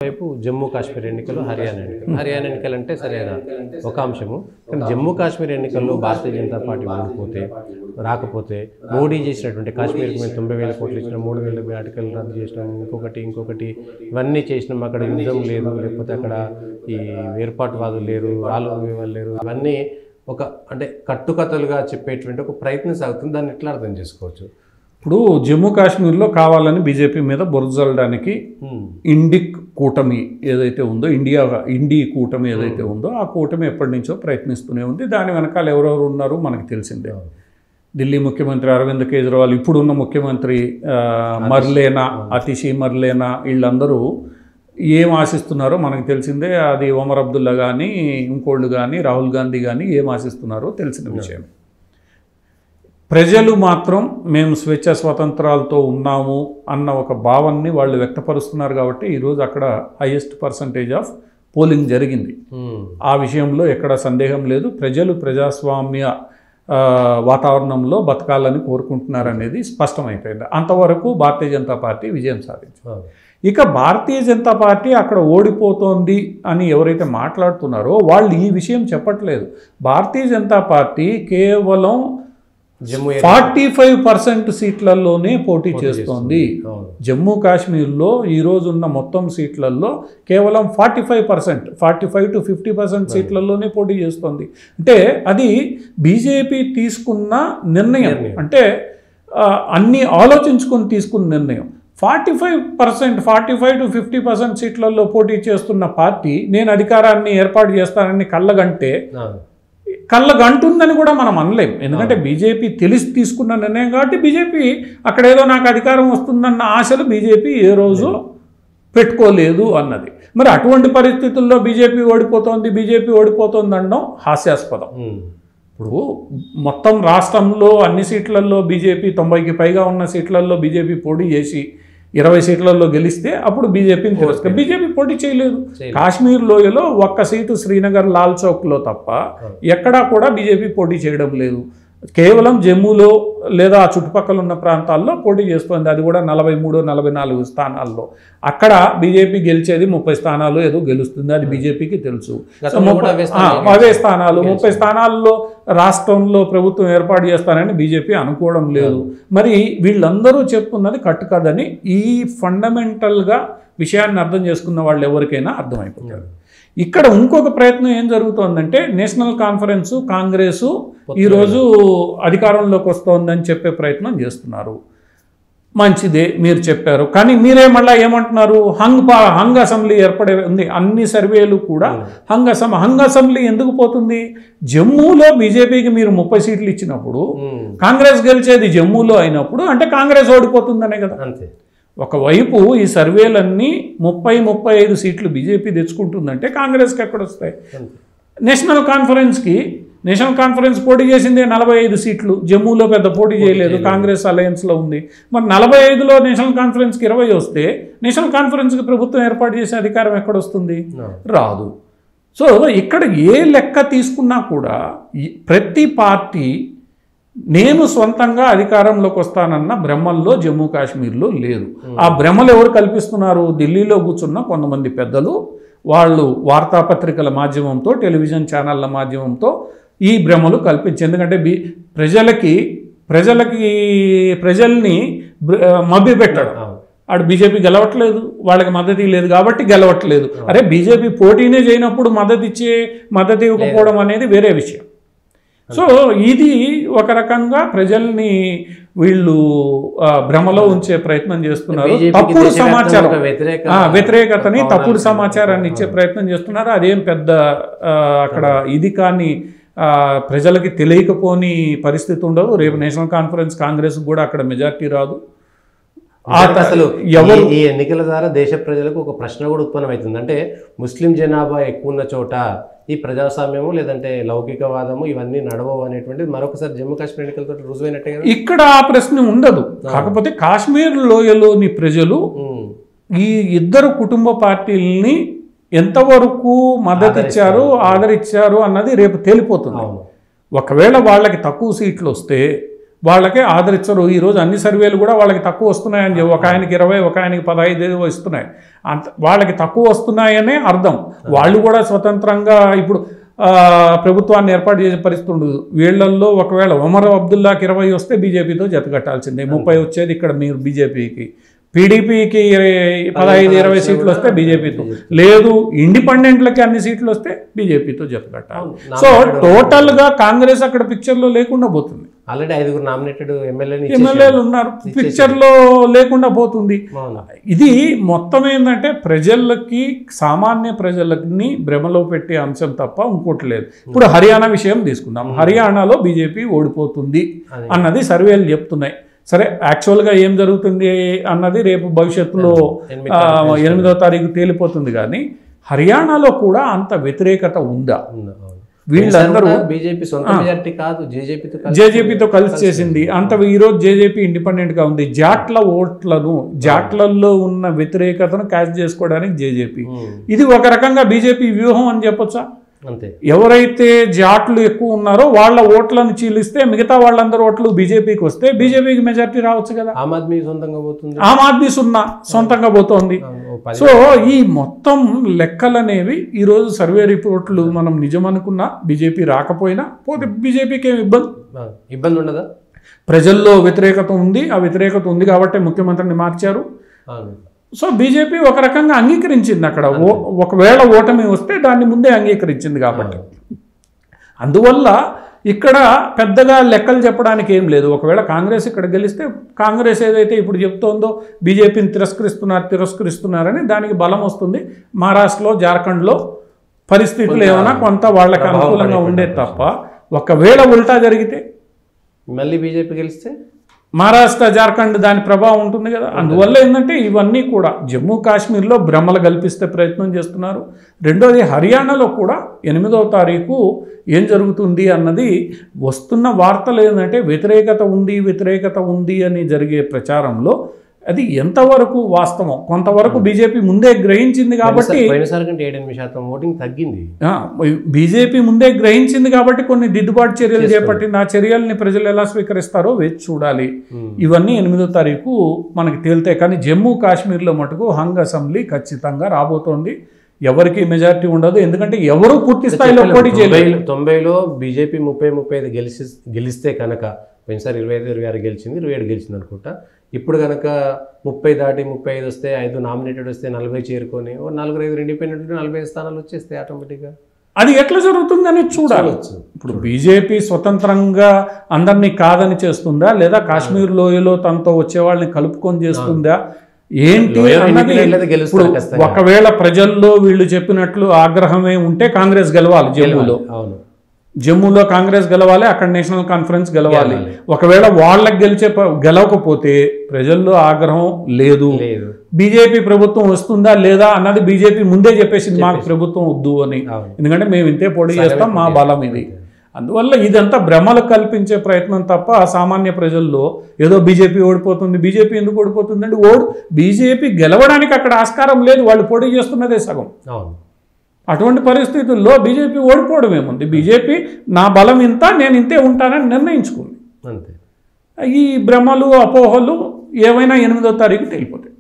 వైపు జమ్మూ కాశ్మీర్ ఎన్నికలు హర్యానా ఎన్నికలు అంటే సరైన ఒక అంశము. కానీ జమ్మూ కాశ్మీర్ ఎన్నికల్లో భారతీయ జనతా పార్టీ ఓడిపోతే రాకపోతే మోడీ చేసినటువంటి కాశ్మీర్కి మేము 90,000 కోట్లు ఇచ్చినాం, 3,000 ఆర్టికల్ రద్దు చేసినాం, ఇంకొకటి ఇవన్నీ చేసినాం, అక్కడ యుద్ధం లేదు, లేకపోతే అక్కడ ఈ వేర్పాటువాదులు లేరు, వాళ్ళు లేరు, ఇవన్నీ ఒక అంటే కట్టుకథలుగా చెప్పేటువంటి ఒక ప్రయత్నం సాగుతుంది. దాన్ని ఎట్లా అర్థం చేసుకోవచ్చు? ఇప్పుడు జమ్మూ కాశ్మీర్లో కావాలని బీజేపీ మీద బురజల్లడానికి ఇండిక్ కూటమి ఏదైతే ఉందో ఇండి కూటమి ఏదైతే ఉందో ఆ కూటమి ఎప్పటి నుంచో ప్రయత్నిస్తూనే ఉంది. దాని వెనకాల ఎవరెవరు ఉన్నారో మనకు తెలిసిందే. ఢిల్లీ ముఖ్యమంత్రి అరవింద్ కేజ్రీవాల్, ఇప్పుడున్న ముఖ్యమంత్రి అతిషి మర్లేనా, వీళ్ళందరూ ఏం ఆశిస్తున్నారో మనకు తెలిసిందే. అది ఒమర్ అబ్దుల్లా కానీ ఇంకోళ్ళు కానీ రాహుల్ గాంధీ కానీ ఏం ఆశిస్తున్నారో తెలిసిన విషయం. ప్రజలు మాత్రం మేము స్వేచ్ఛ స్వాతంత్రాలతో ఉన్నాము అన్న ఒక భావాన్ని వాళ్ళు వ్యక్తపరుస్తున్నారు. కాబట్టి ఈరోజు అక్కడ హైయెస్ట్ పర్సంటేజ్ ఆఫ్ పోలింగ్ జరిగింది. ఆ విషయంలో ఎక్కడ సందేహం లేదు. ప్రజలు ప్రజాస్వామ్య వాతావరణంలో బతకాలని కోరుకుంటున్నారనేది స్పష్టమైపోయింది. అంతవరకు భారతీయ జనతా పార్టీ విజయం సాధించారు. ఇక భారతీయ జనతా పార్టీ అక్కడ ఓడిపోతోంది అని ఎవరైతే మాట్లాడుతున్నారో వాళ్ళు ఈ విషయం చెప్పట్లేదు. భారతీయ జనతా పార్టీ కేవలం 45% సీట్లలోనే పోటీ చేస్తోంది. జమ్మూ కాశ్మీర్లో ఈరోజు ఉన్న మొత్తం సీట్లలో కేవలం 45% to 50% సీట్లలోనే పోటీ చేస్తోంది. అంటే అది బీజేపీ తీసుకున్న నిర్ణయం, అంటే అన్ని ఆలోచించుకొని తీసుకున్న నిర్ణయం. 45% to 50% సీట్లలో పోటీ చేస్తున్న పార్టీ నేను అధికారాన్ని ఏర్పాటు చేస్తానని కళ్ళగంటుందని కూడా మనం అనలేం. ఎందుకంటే బీజేపీ తెలిసి తీసుకున్న నిర్ణయం కాబట్టి బీజేపీ అక్కడ ఏదో నాకు అధికారం వస్తుందన్న ఆశలు బీజేపీ ఏ రోజు పెట్టుకోలేదు అన్నది. మరి అటువంటి పరిస్థితుల్లో బీజేపీ ఓడిపోతోంది అనడం హాస్యాస్పదం. ఇప్పుడు మొత్తం రాష్ట్రంలో అన్ని సీట్లలో బీజేపీ 90కి పైగా ఉన్న సీట్లలో బీజేపీ పోటీ చేసి 20 సీట్లలో గెలిస్తే అప్పుడు బీజేపీని తెలుస్తుంది. బీజేపీ పోటీ చేయలేదు. కాశ్మీర్ లోయలో ఒక్క సీటు శ్రీనగర్ లాల్ చౌక్లో తప్ప ఎక్కడా కూడా బీజేపీ పోటీ చేయడం లేదు. కేవలం జమ్మూలో లేదా ఆ చుట్టుపక్కల ఉన్న ప్రాంతాల్లో పోటీ చేస్తుంది. అది కూడా 43-44 స్థానాల్లో. అక్కడ బీజేపీ గెలిచేది 30 స్థానాలు ఏదో గెలుస్తుంది, అది బీజేపీకి తెలుసు. అవే స్థానాలు 30 స్థానాల్లో రాష్ట్రంలో ప్రభుత్వం ఏర్పాటు చేస్తానని బీజేపీ అనుకోవడం లేదు. మరి వీళ్ళందరూ చెప్తున్నది కట్టుకదని ఈ ఫండమెంటల్గా విషయాన్ని అర్థం చేసుకున్న వాళ్ళు ఎవరికైనా అర్థమైపోతారు. ఇక్కడ ఇంకొక ప్రయత్నం ఏం జరుగుతోందంటే నేషనల్ కాన్ఫరెన్స్ కాంగ్రెసు ఈరోజు అధికారంలోకి వస్తోందని చెప్పే ప్రయత్నం చేస్తున్నారు. మంచిదే, మీరు చెప్పారు. కానీ మీరే మళ్ళీ ఏమంటున్నారు? హంగ్ అసెంబ్లీ ఏర్పడే ఉంది. అన్ని సర్వేలు కూడా హంగ్ అసెంబ్లీ ఎందుకు పోతుంది? జమ్మూలో బీజేపీకి మీరు 30 సీట్లు ఇచ్చినప్పుడు కాంగ్రెస్ గెలిచేది జమ్మూలో అయినప్పుడు అంటే కాంగ్రెస్ ఓడిపోతుందనే కదా. ఒకవైపు ఈ సర్వేలన్నీ 30-35 సీట్లు బీజేపీ తెచ్చుకుంటుందంటే కాంగ్రెస్కి ఎక్కడ వస్తాయి? నేషనల్ కాన్ఫరెన్స్ పోటీ చేసిందే 45 సీట్లు. జమ్మూలో పెద్ద పోటీ చేయలేదు, కాంగ్రెస్ అలయన్స్లో ఉంది. మరి 45లో నేషనల్ కాన్ఫరెన్స్కి 20 వస్తే నేషనల్ కాన్ఫరెన్స్కి ప్రభుత్వం ఏర్పాటు చేసే అధికారం ఎక్కడొస్తుంది? రాదు. సో ఇక్కడ ఏ లెక్క తీసుకున్నా కూడా ప్రతి పార్టీ నేను సొంతంగా అధికారంలోకి వస్తానన్న భ్రమల్లో జమ్మూ కాశ్మీర్లో లేదు. ఆ భ్రమలు ఎవరు కల్పిస్తున్నారు? ఢిల్లీలో కూర్చున్న కొంతమంది పెద్దలు, వాళ్ళు వార్తాపత్రికల మాధ్యమంతో, టెలివిజన్ ఛానళ్ళ మాధ్యమంతో ఈ భ్రమలు కల్పించి, ఎందుకంటే ప్రజల్ని మభ్యపెట్టాడు. ఆడు బీజేపీ గెలవట్లేదు, వాళ్ళకి మద్దతు లేదు కాబట్టి గెలవట్లేదు. అరే బీజేపీ పోటీనే చేయనప్పుడు మద్దతు ఇవ్వకపోవడం అనేది వేరే విషయం. సో ఇది ఒక రకంగా ప్రజల్ని వీళ్ళు భ్రమలో ఉంచే ప్రయత్నం చేస్తున్నారు. తప్పుడు సమాచారం, వ్యతిరేకతని, తప్పుడు సమాచారాన్ని ఇచ్చే ప్రయత్నం చేస్తున్నారు. అదేం పెద్ద అక్కడ ఇది కానీ ప్రజలకి తెలియకపోని పరిస్థితి ఉండదు. రేపు నేషనల్ కాన్ఫరెన్స్ కాంగ్రెస్ కూడా అక్కడ మెజార్టీ రాదు. అసలు ఈ ఎన్నికల ద్వారా దేశ ప్రజలకు ఒక ప్రశ్న కూడా ఉత్పన్నమవుతుంది. అంటే ముస్లిం జనాభా ఎక్కువ ఉన్న చోట ఈ ప్రజాస్వామ్యము లేదంటే లౌకికవాదము ఇవన్నీ నడవవు అనేటువంటిది మరొకసారి జమ్మూ కాశ్మీర్ ఎన్నికలతో రుజువైనట్టే కదా. ఇక్కడ ఆ ప్రశ్న ఉండదు. కాకపోతే కాశ్మీర్ లోయలోని ప్రజలు ఈ ఇద్దరు కుటుంబ పార్టీలని ఎంతవరకు మద్దతు ఇచ్చారు, ఆదరించారు అన్నది రేపు తేలిపోతుంది. ఒకవేళ వాళ్ళకి తక్కువ సీట్లు వస్తే వాళ్ళకే ఆదరించరు. ఈరోజు అన్ని సర్వేలు కూడా వాళ్ళకి తక్కువ వస్తున్నాయని చెప్పి, ఒక ఆయనకి 20, ఒక ఆయనకి 15 ఇస్తున్నాయి. వాళ్ళకి తక్కువ వస్తున్నాయనే అర్థం. వాళ్ళు కూడా స్వతంత్రంగా ఇప్పుడు ప్రభుత్వాన్ని ఏర్పాటు చేసే పరిస్థితి ఉండదు. వీళ్ళల్లో ఒకవేళ ఒమర్ అబ్దుల్లాకి 20 వస్తే బీజేపీతో జతకట్టాల్సిందే. 30 వచ్చేది ఇక్కడ మీరు బీజేపీకి. పీడీపీకి 15-20 సీట్లు వస్తే బీజేపీతో, లేదు ఇండిపెండెంట్లకి అన్ని సీట్లు వస్తే బీజేపీతో జతకట్టాలి. సో టోటల్గా కాంగ్రెస్ అక్కడ పిక్చర్లో లేకుండా పోతుంది. ఆల్రెడీ 5 నామినేటెడ్ ఎమ్మెల్యేలు ఉన్నారు, పిక్చర్లో లేకుండా పోతుంది. ఇది మొత్తం ఏంటంటే ప్రజలకి, సామాన్య ప్రజలని భ్రమలో పెట్టే అంశం తప్ప ఇంకోటి లేదు. ఇప్పుడు హర్యానా విషయం తీసుకుందాం. హర్యానాలో బీజేపీ ఓడిపోతుంది అన్నది సర్వేలు చెప్తున్నాయి. సరే, యాక్చువల్గా ఏం జరుగుతుంది అన్నది రేపు భవిష్యత్తులో 8వ తారీఖు తేలిపోతుంది. కానీ హర్యానాలో కూడా అంత వ్యతిరేకత ఉందా? వీళ్ళందరూ బీజేపీ సొంత మెజారిటీ కాదు, జేజేపీతో కలిసి చేసింది అంత. ఈరోజు జేజేపీ ఇండిపెండెంట్గా ఉంది. జాట్ల ఓట్లను, జాట్లలో ఉన్న వ్యతిరేకతను క్యాచ్ చేసుకోవడానికి జేజేపీ, ఇది ఒక రకంగా బీజేపీ వ్యూహం అని చెప్పొచ్చా? అంతే. ఎవరైతే జాట్లు ఎక్కువ ఉన్నారో వాళ్ళ ఓట్లను చీలిస్తే మిగతా వాళ్ళందరూ ఓట్లు బీజేపీకి వస్తే బీజేపీకి మెజారిటీ రావచ్చు కదా. ఆమ్ ఆద్మీ సొంతంగా పోతుంది, ఆమ్ ఆద్మీ సొంతంగా పోతోంది. సో ఈ మొత్తం లెక్కలనేవి ఈరోజు సర్వే రిపోర్ట్లు మనం నిజమనుకున్నా, బీజేపీ రాకపోయినా పోతే బీజేపీకి ఏమి ఇబ్బంది ఉండదా? ప్రజల్లో వ్యతిరేకత ఉంది. ఆ వ్యతిరేకత ఉంది కాబట్టి ముఖ్యమంత్రిని మార్చారు. సో బీజేపీ ఒక రకంగా అంగీకరించింది అక్కడ. ఒకవేళ ఓటమి వస్తే దాన్ని ముందే అంగీకరించింది కాబట్టి. అందువల్ల ఇక్కడ పెద్దగా లెక్కలు చెప్పడానికి ఏం లేదు. ఒకవేళ కాంగ్రెస్ ఇక్కడ గెలిస్తే, కాంగ్రెస్ ఏదైతే ఇప్పుడు చెప్తోందో బీజేపీని తిరస్కరిస్తున్నారని దానికి బలం వస్తుంది. మహారాష్ట్రలో, జార్ఖండ్లో పరిస్థితులు ఏమైనా కొంత వాళ్ళకి అనుకూలంగా ఉండేది తప్ప, ఒకవేళ ఉల్టా జరిగితే మళ్ళీ బీజేపీ గెలిస్తే మహారాష్ట్ర, జార్ఖండ్ దాని ప్రభావం ఉంటుంది కదా. అందువల్ల ఏంటంటే ఇవన్నీ కూడా జమ్మూ కాశ్మీర్లో భ్రమలు కల్పిస్తే ప్రయత్నం చేస్తున్నారు. రెండోది హర్యానాలో కూడా 8వ తారీఖు ఏం జరుగుతుంది అన్నది వస్తున్న వార్తలు ఏంటంటే వ్యతిరేకత ఉంది అని జరిగే ప్రచారంలో అది ఎంతవరకు వాస్తవం, కొంతవరకు బీజేపీ ముందే గ్రహించింది కాబట్టి, ఓటింగ్ తగ్గింది. బీజేపీ ముందే గ్రహించింది కాబట్టి కొన్ని దిద్దుబాటు చర్యలు చేపట్టింది. ఆ చర్యల్ని ప్రజలు ఎలా స్వీకరిస్తారో వేచి చూడాలి. ఇవన్నీ 8వ తారీఖు మనకి తేలితే. కానీ జమ్మూ కాశ్మీర్లో మటుకు హంగ్ అసెంబ్లీ ఖచ్చితంగా రాబోతోంది. ఎవరికి మెజారిటీ ఉండదు, ఎందుకంటే ఎవరు పూర్తి స్థాయిలో పోటీ చేయలేదు. 90లో బీజేపీ 30-35 గెలిస్తే కనుక, పోయినసారి 25-26 గెలిచింది, 27 గెలిచింది అనుకుంటా. ఇప్పుడు కనుక 30 దాటి 35 వస్తే, 5 నామినేటెడ్ వస్తే 40 చేరుకొని 4-5 ఇండిపెండెంట్ 45 స్థానాలు వచ్చేస్తాయి ఆటోమేటిక్గా. అది ఎట్లా జరుగుతుందని చూడాలి. ఇప్పుడు బీజేపీ స్వతంత్రంగా అందరినీ కాదని చేస్తుందా, లేదా కాశ్మీర్ లోయలో తనతో వచ్చే వాళ్ళని కలుపుకొని చేస్తుందా ఏంటి అన్నది. ఒకవేళ ప్రజల్లో వీళ్ళు చెప్పినట్లు ఆగ్రహమే ఉంటే కాంగ్రెస్ గెలవాలి. జమ్మూలో కాంగ్రెస్ గెలవాలి, అక్కడ నేషనల్ కాన్ఫరెన్స్ గెలవాలి. ఒకవేళ వాళ్ళకి గెలవకపోతే ప్రజల్లో ఆగ్రహం లేదు, బీజేపీ ప్రభుత్వం వస్తుందా లేదా అన్నది బీజేపీ ముందే చెప్పేసింది, మాకు ప్రభుత్వం వద్దు అని. ఎందుకంటే మేము ఇంతే పోటీ చేస్తాం, మా బలం ఇది. అందువల్ల ఇదంతా భ్రమలు కల్పించే ప్రయత్నం తప్ప సామాన్య ప్రజల్లో ఏదో బీజేపీ ఓడిపోతుంది, బీజేపీ ఎందుకు ఓడిపోతుంది అంటే బీజేపీ గెలవడానికి అక్కడ ఆస్కారం లేదు, వాళ్ళు పోటీ చేస్తున్నదే సగం. అటువంటి పరిస్థితుల్లో బీజేపీ ఓడిపోవడం ఏముంది? బీజేపీ నా బలం ఇంత, నేను ఇంతే ఉంటానని నిర్ణయించుకుంది. ఈ భ్రమలు, అపోహలు ఏవైనా 8వ తారీఖు తెలిపోతాయి.